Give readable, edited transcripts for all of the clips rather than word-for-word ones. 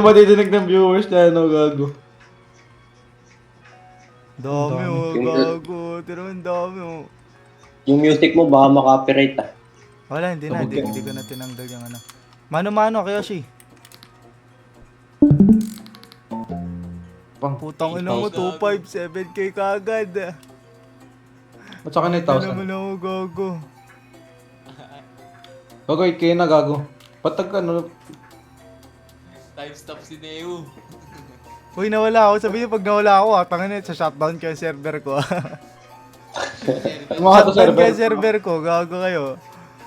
Madidinig ng viewers na ano, gago. Dami oh, gago. Tira mo, dami oh. Yung music mo baka makapiright ah. Wala, hindi na. Sabog ka. Hindi ko na tinanggal yung ano. Mano-mano, Kiyoshi. Pang. Putang ina mo, 2.5, 7k kagad. At saka na Ito 8,000. naman ako, gago. Gago, 8K na, gago. Patag ano, Time stop si Neo. Uy, nawala ako. Sabi niyo pag nawala ako, tangin na, sa shutdown ko yung server ko. mga to Shutdown ko server. yung server ko, gago kayo.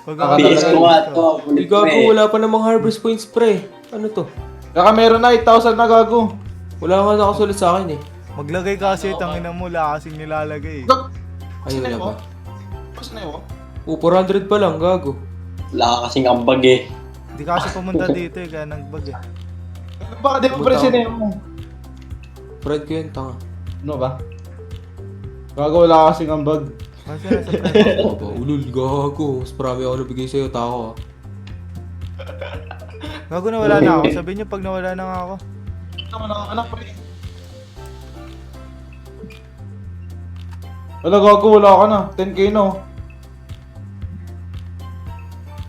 Wag ako PS ko nga to. Di gago, wala pa namang harvest points pre. Ano to? Kaka meron na 8,000 na, gago. Wala nga nakasulat sa akin eh. Maglagay kasi, tangin na mo, wala kasing nilalagay. Ay, wala ba? Basta na yun. 400 pa lang, gago. Wala ka kasing ambag eh. Hindi kasi pumunta dito eh, kaya nagbag eh. Baka di mo presinin mo. Friend ko yun, tanga. Ano ba? Gago, wala kasing ambag. Kasi nasa pre. Aba, ulul, gago. Mas marami ako nabigay sa'yo, tako ah. Gago na wala na ako. Sabi niyo pag nawala na nga ako. Naman ang anak pa rin. Wala, gago, wala ka na. 10K na, oh.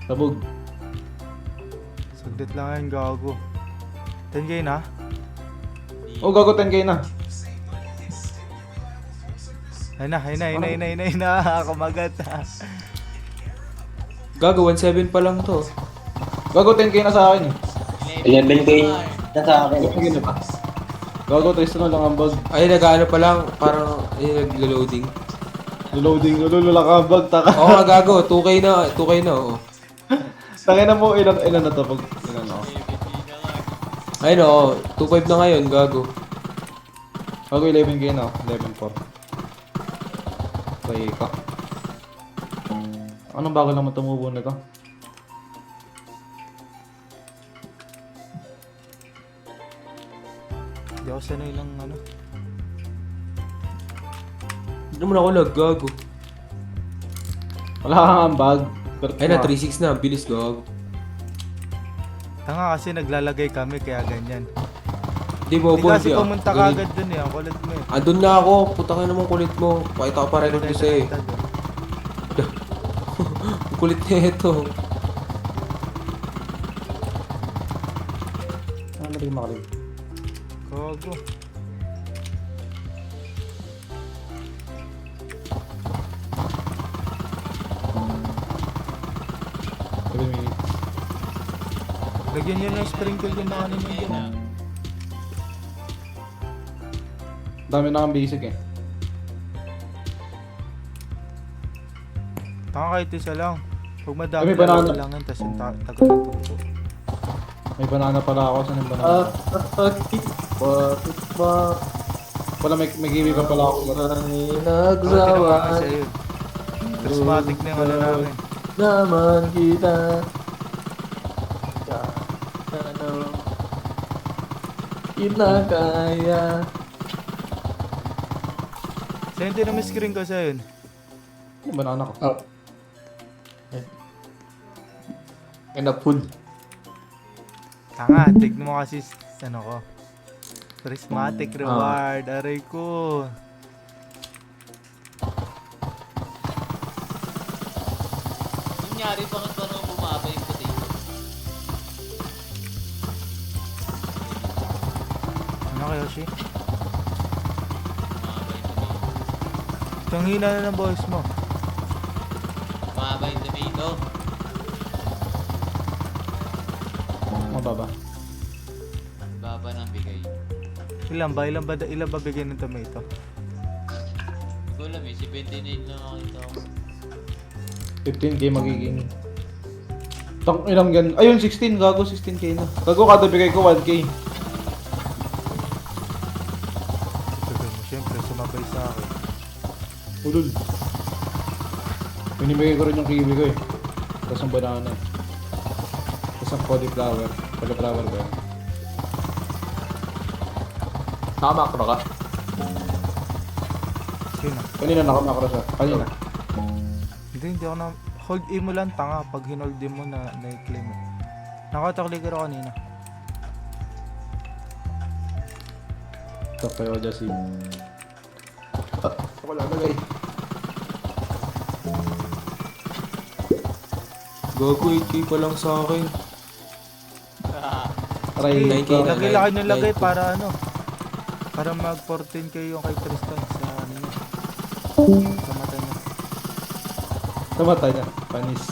Sabog. Saglit lang yan, gago. 10k na? Oh, gago, 10K na. Ay na. Kamagat. Gago, 1.7 pa lang to. Gago, 10K na sa akin, eh. 11k na sa akin. 10K na ba? Gago, 3 na lang ambag. Ay, nag-ano pa lang, parang nag-loading. Loading, wala ka ambag, taka. Oo nga, gago, 2K na, oo. Tangin na mo, ilan na to pag ilan ako. Ayun oo, 2.5 na ngayon, gago. Gago, 11K na, 11.4. Kaya ka. Anong bago naman tumubo na to? Hindi ako sanay lang ano. Hindi naman ako lag, gago. Wala kang ambag. Ay na, 3.6 na, bilis, gago. Tanga kasi naglalagay kami kaya ganyan. Hindi mo, Hindi kasi pumunta ka agad dun eh. Ang kulit mo eh. Andun na ako, puta ka naman kulit mo. Pakita ko pa record ko sa'yo eh. Ang kulit na ito. Ano na rin makalim? Gago. Lagyan nyo ng sprinkle yung mga ano nyo dyan. Dami na kang basic eh. Tanga kahit isa lang. Huwag madami May banana. lang yan, tas yung tagal ng tubo. May banana pala ako. Saan yung banana? Wala, may kiwi pa pala ako. Nagsawa kasi yun. Prismatic na yung ano namin. Naman kita. Kinakaya. Sa'yo din naman screen ko sa yun. Yung banana ko. Enough food. Tanga, tignan mo kasi ano ko. Prismatic reward. Aray ko. Kunyari, bakit ba naman bumaba yung potato? Ano kayo, Shi? Bumaba yung tomato. Itong hina na ng voice mo. Bumaba yung tomato. Mababa. Baba ng bigay. Ilan ba bigyan ng tomato? Hindi ko alam eh, 79 lang nakita ko. 15K magiging. Tang ilang gan. Ayun, 16. Gago, 16K na. Gago, kada bigay ko 1K. Sabi mo, syempre, sumabay sa akin. Ulul. Pinibigay ko rin yung kiwi ko eh. Tapos ang banana. Tapos ang cauliflower. Cauliflower ba yun? Nakamakro ka? Sino? Kanina nakamakro siya. Kanina. Hindi ako na... Hold E mo lang, tanga. Pag hinold E mo na i-claim mo. Nakata-clicker ako kanina. Ito pa yung Jasim. Ako lalagay. Gago, 8K pa lang sa akin. Try. 9K na. Lagay nyo lagay 9K. para ano. Para mag 14k yung kay Tristan sa ano niya. Sa mata niya. Sa mata niya. Panis.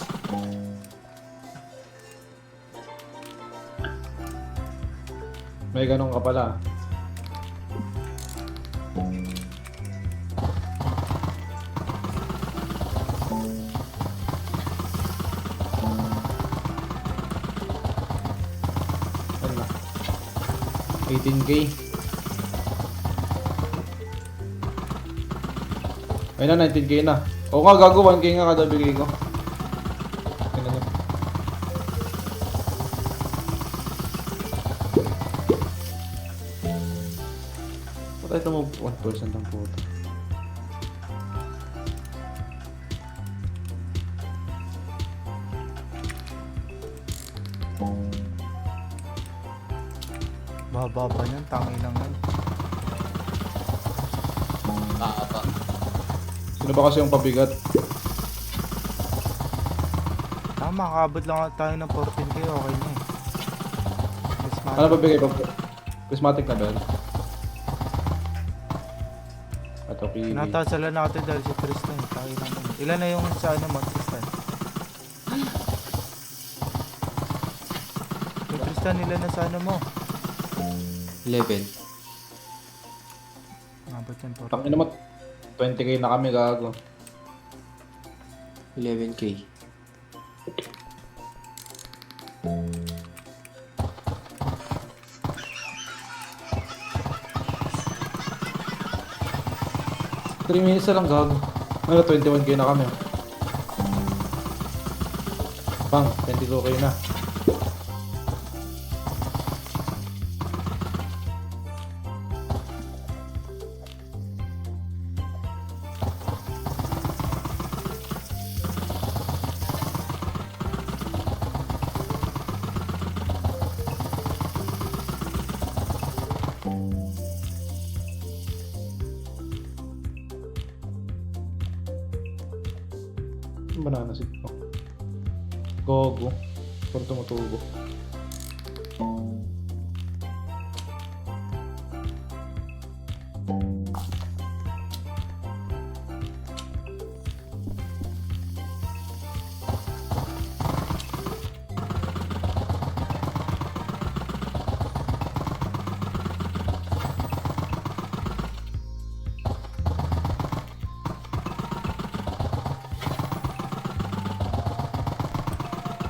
May ganun ka pala. Ano na? 18k. Ayun na, 19k na. Oo nga, gago, 1k nga kada bigay ko. Ayun na. Patay ito mo 1% ang puto. Bababa niyan, tangin lang yan. Baba. Sino ba kasi yung pabigat? Makakabot lang tayo ng 14k, okay na eh. Mas Ano ba bigay pa? Prismatic na ba yun? Ito, PB. Tinatasala natin dahil si Tristan. Tangin lang yan. Ilan na yung sa ano mo, Tristan? Yung Tristan, ilan na sa ano mo? 11. Mabot yan, 14. Takin naman. 20k na kami, gago. 11K. Three minutes na lang, gago. Ano, 21k na kami. Bang, 22k na. Banana seed ko. Gogo. Puro tumutubo.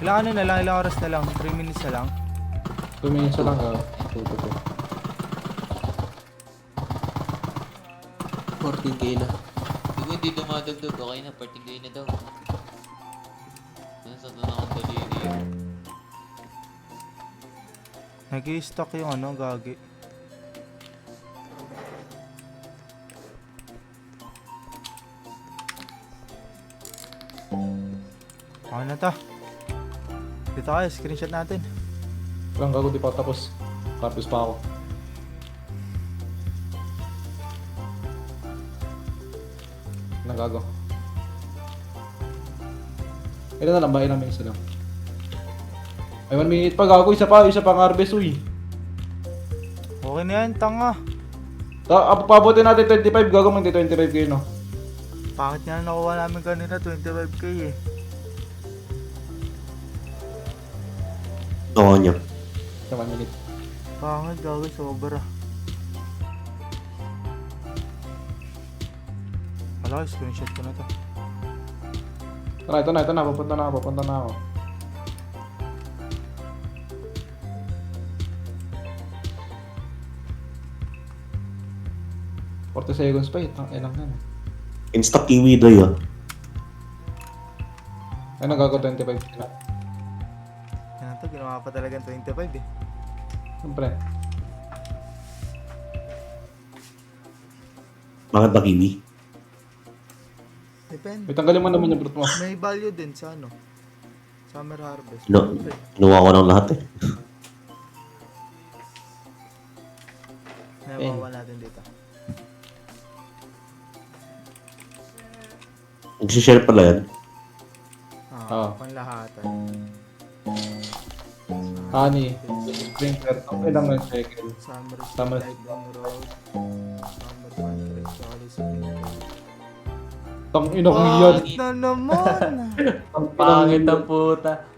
Ilang ano na lang, ilang oras na lang, 3 minutes na lang. 2 minutes na lang, gago. Tuto. 14K na. Kung hindi dumadagdag, okay na, parting day na daw. Nasa doon akong daliri. Nag-i-stock yung ano, gagi. Okay na to. Dito kayo, screenshot natin. Lang, gago, di pa ako tapos. Tapos pa ako. Lang, gago. Ilan na lang ba? Ilang minutes na lang? Ay, 1 minute pa, gago. Isa pang harvest, uy. Okay na yan, tanga. Pabutin natin 25, gago, magdi 25 kayo, no? Pangit nga na nakuha namin kanina, 25k eh. Oo niya. Sa 1 minute. Pangit, gagi, sobra. Wala, screenshot ko na to. Tara, ito na, papunta na ako. Forty seconds pa, ilang na. Insta kiwi do yun. Ay, nagago 25 na. Yan to, ginawa pa talagang 25 eh. Siyempre. Bakit ba kiwi? Depende. May tanggalin mo naman yung brute mo. May value din sa ano. Summer harvest. No. Siyempre. Kinuha ko ng lahat eh. Nabawa natin dito. Nagsishare pala yan. Ah. Panlahatan. Honey. Sprinkler. Ang ilang ng cycle. Summer Summer Light on Road. Summer Country. Solid Sprinkler. Tang inang yan. Na naman! Tang inang Pangit ang puta.